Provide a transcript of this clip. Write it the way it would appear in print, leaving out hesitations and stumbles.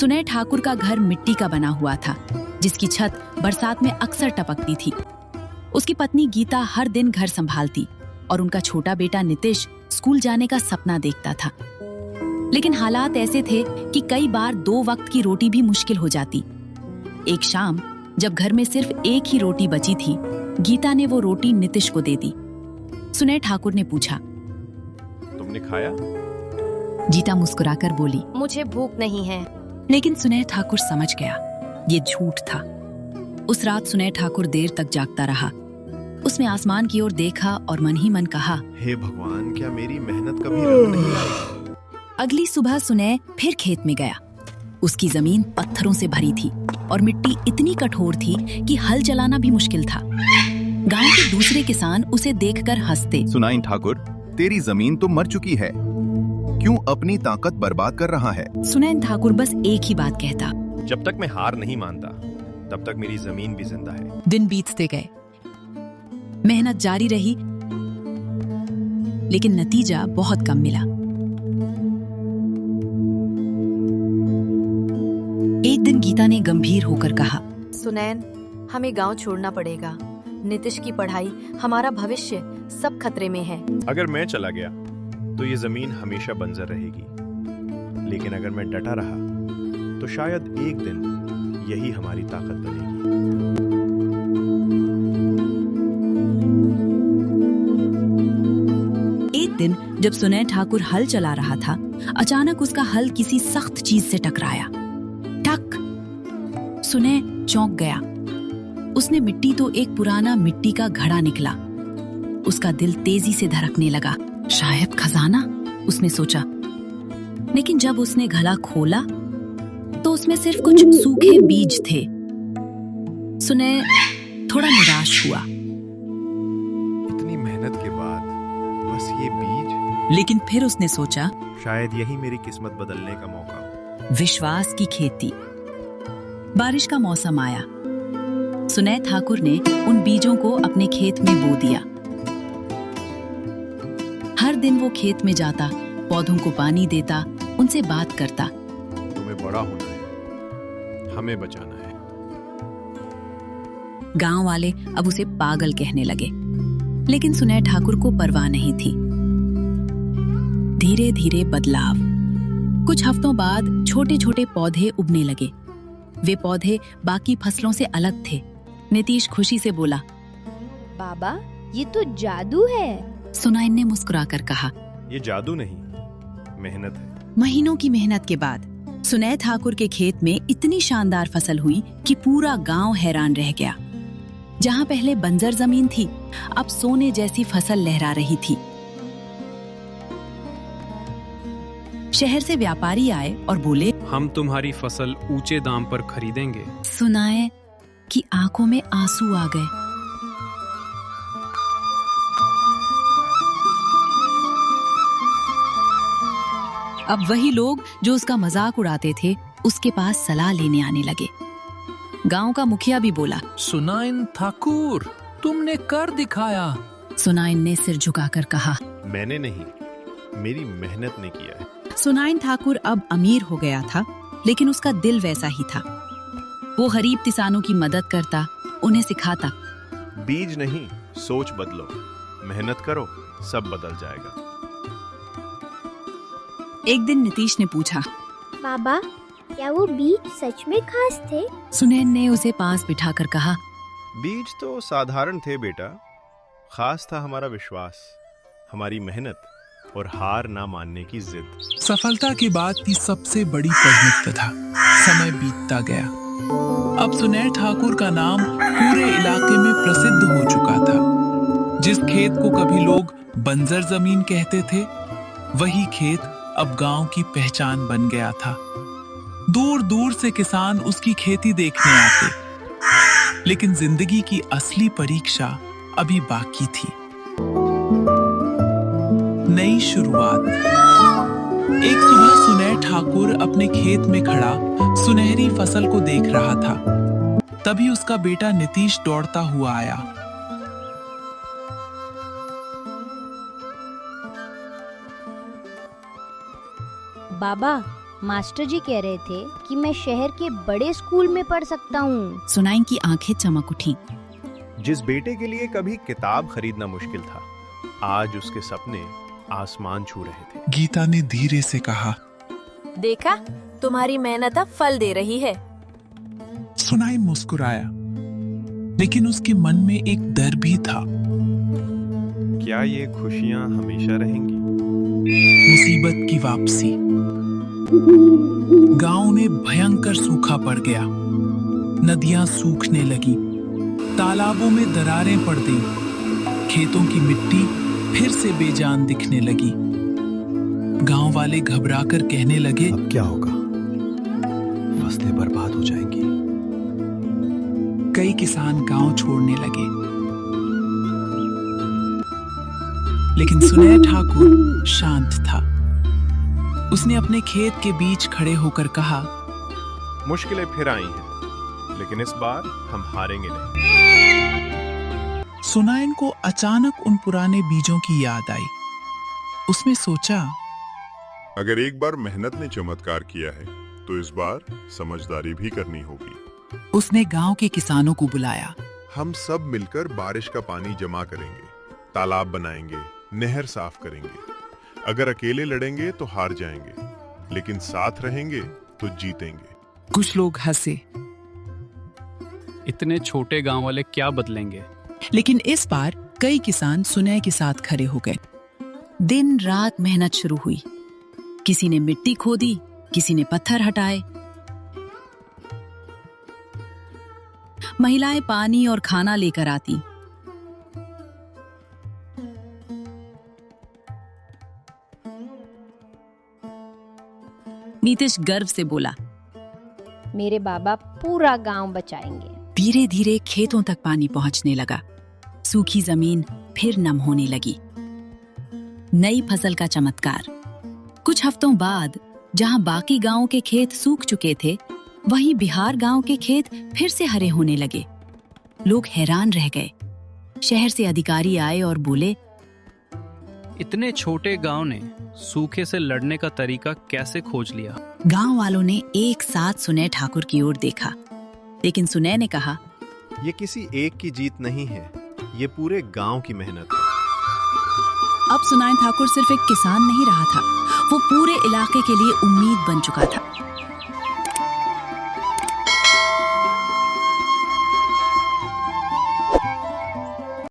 सुनय ठाकुर का घर मिट्टी का बना हुआ था, जिसकी छत बरसात में अक्सर टपकती थी। उसकी पत्नी गीता हर दिन घर संभालती और उनका छोटा बेटा नितिश स्कूल जाने का सपना देखता था। लेकिन हालात ऐसे थे कि कई बार 2 वक्त की रोटी भी मुश्किल हो जाती। एक शाम जब घर में सिर्फ एक ही रोटी बची थी, गीता ने वो रोटी नितिश को दे दी। सुनय ठाकुर ने पूछा, तुमने खाया? गीता मुस्कुराकर बोली, मुझे भूख नहीं है। लेकिन सुनय ठाकुर समझ गया ये झूठ था। उस रात सुनय ठाकुर देर तक जागता रहा। उसने आसमान की ओर देखा और मन ही मन कहा, हे भगवान, क्या मेरी मेहनत कभी रंग नहीं लाई? अगली सुबह सुनय फिर खेत में गया। उसकी जमीन पत्थरों से भरी थी और मिट्टी इतनी कठोर थी कि हल चलाना भी मुश्किल था। गांव के दूसरे किसान उसे देखकर हंसते। सुनाइन ठाकुर, तेरी जमीन तो मर चुकी है, क्यों अपनी ताकत बर्बाद कर रहा है? सुनैन ठाकुर बस एक ही बात कहता, जब तक मैं हार नहीं मानता तब तक मेरी जमीन भी जिंदा है। दिन बीतते गए, मेहनत जारी रही, लेकिन नतीजा बहुत कम मिला। एक दिन गीता ने गंभीर होकर कहा, सुनैन, हमें गांव छोड़ना पड़ेगा। नितिश की पढ़ाई, हमारा भविष्य सब खतरे में है। अगर मैं चला गया तो ये जमीन हमेशा बंजर रहेगी, लेकिन अगर मैं डटा रहा तो शायद एक दिन यही हमारी ताकत बनेगी। एक दिन जब सुनय ठाकुर हल चला रहा था, अचानक उसका हल किसी सख्त चीज से टकराया। टक! सुनय चौंक गया। उसने मिट्टी तो एक पुराना मिट्टी का घड़ा निकला। उसका दिल तेजी से धड़कने लगा। शायद खजाना, उसने सोचा। लेकिन जब उसने घड़ा खोला तो उसमें सिर्फ कुछ सूखे बीज थे। सुनय थोड़ा निराश हुआ। इतनी मेहनत के बाद बस ये बीज? लेकिन फिर उसने सोचा, शायद यही मेरी किस्मत बदलने का मौका हो। विश्वास की खेती। बारिश का मौसम आया। सुनय ठाकुर ने उन बीजों को अपने खेत में बो दिया। हर दिन वो खेत में जाता, पौधों को पानी देता, उनसे बात करता। तुम्हें बड़ा होना है, हमें बचाना है। गांव वाले अब उसे पागल कहने लगे, लेकिन सुनय ठाकुर को परवाह नहीं थी। धीरे धीरे बदलाव। कुछ हफ्तों बाद छोटे छोटे पौधे उगने लगे। वे पौधे बाकी फसलों से अलग थे। नितीश खुशी से बोला, बाबा, ये तो जादू है। सुनैन ने मुस्कुराकर कहा, ये जादू नहीं, मेहनत है। महीनों की मेहनत के बाद सुनय ठाकुर के खेत में इतनी शानदार फसल हुई कि पूरा गांव हैरान रह गया। जहां पहले बंजर जमीन थी, अब सोने जैसी फसल लहरा रही थी। शहर से व्यापारी आए और बोले, हम तुम्हारी फसल ऊंचे दाम पर खरीदेंगे। सुनाए कि आंखों में आंसू आ गए। अब वही लोग जो उसका मजाक उड़ाते थे, उसके पास सलाह लेने आने लगे। गांव का मुखिया भी बोला, सुनाइन ठाकुर, तुमने कर दिखाया। सुनाइन ने सिर झुकाकर कहा, मैंने नहीं, मेरी मेहनत ने किया है। सुनाइन ठाकुर अब अमीर हो गया था, लेकिन उसका दिल वैसा ही था। वो गरीब किसानों की मदद करता, उन्हें सिखाता। बीज नहीं, सोच बदलो, मेहनत करो, सब बदल जाएगा। एक दिन नितीश ने पूछा, बाबा, क्या वो बीज सच में खास थे? सुनैन ने उसे पास बिठाकर कहा, बीज तो साधारण थे बेटा, खास था हमारा विश्वास, हमारी मेहनत और हार ना मानने की जिद। सफलता के बाद की सबसे बड़ी पद्मित था। समय बीतता गया। अब सुनय ठाकुर का नाम पूरे इलाके में प्रसिद्ध हो चुका था। जिस खेत को कभी लोग बंजर जमीन कहते थे, वही खेत अब गांव की पहचान बन गया था। दूर दूर से किसान उसकी खेती देखने आते। लेकिन जिंदगी की असली परीक्षा अभी बाकी थी। नई शुरुआत। एक सुबह सुनय ठाकुर अपने खेत में खड़ा सुनहरी फसल को देख रहा था। तभी उसका बेटा नितीश दौड़ता हुआ आया। बाबा, मास्टर जी कह रहे थे कि मैं शहर के बड़े स्कूल में पढ़ सकता हूँ। सुनैन की आंखें चमक उठी। जिस बेटे के लिए कभी किताब खरीदना मुश्किल था, आज उसके सपने आसमान छू रहे थे। गीता ने धीरे से कहा। देखा, तुम्हारी मेहनत अब फल दे रही है। सुनैन मुस्कुराया, लेकिन उसके मन में एक डर भी था। क्या ये खुशियां हमेशा रहेंगी? मुसीबत की वापसी। गांव में भयंकर सूखा पड़ गया। नदियां सूखने लगी, तालाबों में दरारें पड़ गईं, खेतों की मिट्टी फिर से बेजान दिखने लगी। गांव वाले घबराकर कहने लगे, अब क्या होगा? फसलें बर्बाद हो जाएंगी। कई किसान गांव छोड़ने लगे, लेकिन सुनैन ठाकुर शांत था। उसने अपने खेत के बीच खड़े होकर कहा, मुश्किलें फिर आई हैं, लेकिन इस बार हम हारेंगे नहीं। सुनैन को अचानक उन पुराने बीजों की याद आई। उसने सोचा, अगर एक बार मेहनत ने चमत्कार किया है, तो इस बार समझदारी भी करनी होगी। उसने गांव के किसानों को बुलाया। हम सब मिलकर बारिश का पानी जमा करेंगे, तालाब बनाएंगे, नहर साफ करेंगे। अगर अकेले लड़ेंगे तो हार जाएंगे, लेकिन साथ रहेंगे तो जीतेंगे। कुछ लोग हंसे, इतने छोटे गांव वाले क्या बदलेंगे? लेकिन इस बार कई किसान सुनैन के साथ खड़े हो गए। दिन रात मेहनत शुरू हुई। किसी ने मिट्टी खोदी, किसी ने पत्थर हटाए। महिलाएं पानी और खाना लेकर आती। नीतीश गर्व से बोला, मेरे बाबा पूरा गांव बचाएंगे। धीरे धीरे खेतों तक पानी पहुंचने लगा। सूखी जमीन फिर नम होने लगी। नई फसल का चमत्कार। कुछ हफ्तों बाद जहां बाकी गांवों के खेत सूख चुके थे, वहीं बिहार गांव के खेत फिर से हरे होने लगे। लोग हैरान रह गए। शहर से अधिकारी आए और बोले, इतने छोटे गांव ने सूखे से लड़ने का तरीका कैसे खोज लिया? गांव वालों ने एक साथ सुनैन ठाकुर की ओर देखा, लेकिन सुनैन ने कहा, ये किसी एक की जीत नहीं है, ये पूरे गांव की मेहनत है। अब सुनैन ठाकुर सिर्फ एक किसान नहीं रहा था, वो पूरे इलाके के लिए उम्मीद बन चुका था।